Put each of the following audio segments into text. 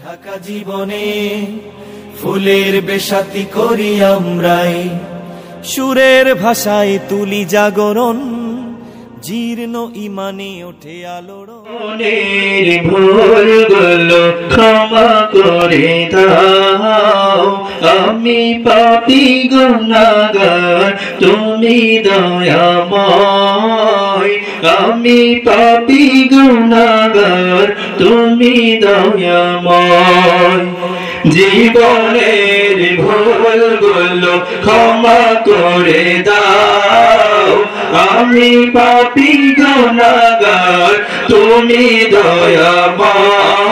ঢাকা জীবনে ফুলের বেশাতি করি আমরাই, সুরের ভাষায় তুলি জাগরণ, জীর্ণ ইমানে ওঠে আলোড়ন। ভুলগুলো ক্ষমা করে দাও, আমি পাপী গুনাহগার, তুমি দয়াময়। আমি পাপী গুনাহগার, তুমি দয়াময়। জীবনের ভুলগুলো ক্ষমা করে দাও, আমি পাপী গুনাহগার, তুমি দয়াময়।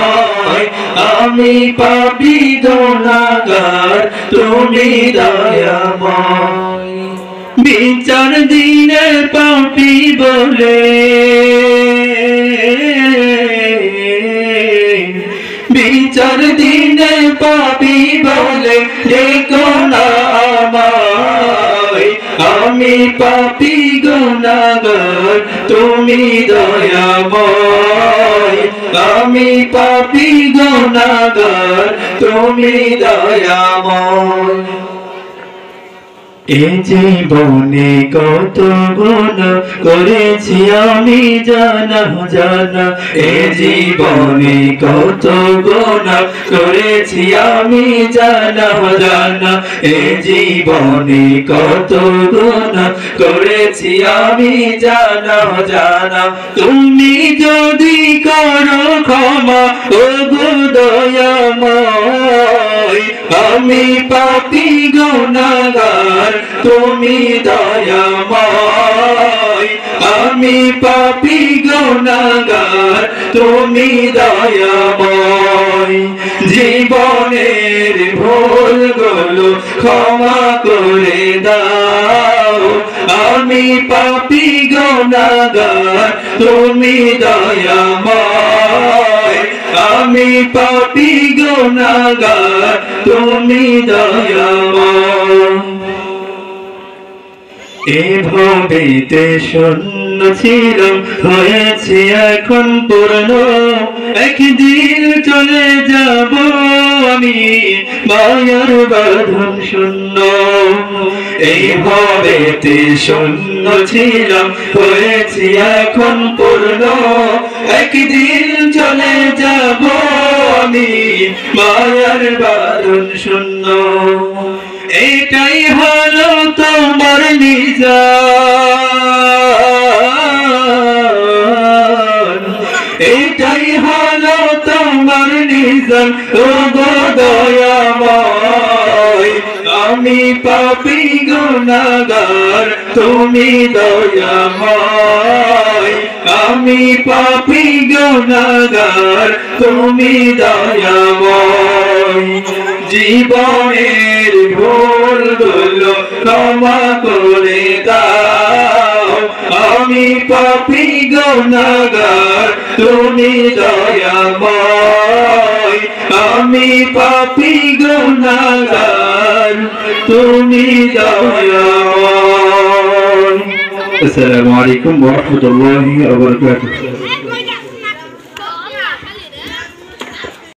আমি পাপী গুনাহগার, তুমি দয়াময়। বিচার দিনে পাপী বলে, বিচার দিনে পাপী বলে দেখো না আমায়। আমি পাপী গুনাহগার, তুমি দয়াময়। আমি পাপী গুনাহগার, তুমি দয়াময়। এ জীবনে কত গুনাহ করেছি আমি জানা জানা, এ জীবনে কত গুনাহ করেছি আমি জানা জানা, এ জীবনে কত গুনাহ করেছি আমি জানা জানা। তুমি যদি করো ক্ষমা ও গো দয়াময়, আমি পাপী গুনাহগার, তুমি দয়াময়। আমি পাপী গুনাহগার, তুমি দয়াময়। জীবনের ভুলগুলো ক্ষমা করে দাও, আমি পাপী গুনাহগার, তুমি দয়াময়। আমি পাপী গুনাহগার, তুমি দয়াময়। এভাবেতে শূন্য ছিলাম, হয়েছি এখন পূর্ণ, একদিন চলে যাব আমি মায়ার বাঁধন শূন্য। এইভাবেতে শূন্য ছিলাম, হয়েছি এখন পূর্ণ, একদিন চলে যাব আমি মায়ার বাঁধন শূন্য। এটাই হলো তোমার নিজান, এটাই হলো তোমার নিজান ও গো দয়াময়। আমি পাপী গুনাহগার, তুমি দয়াময়। আমি পাপী গুনাহগার, তুমি দয়াময়। জীবনের ভুলগুলো ক্ষমা করে দাও, আমি পাপী গুনাহগার, তুমি দয়াময়। আমি পাপী গুনাহগার, তুমি দয়াময়। আসসালামু আলাইকুম ওয়া রাহমাতুল্লাহি ওয়া বারাকাতুহু।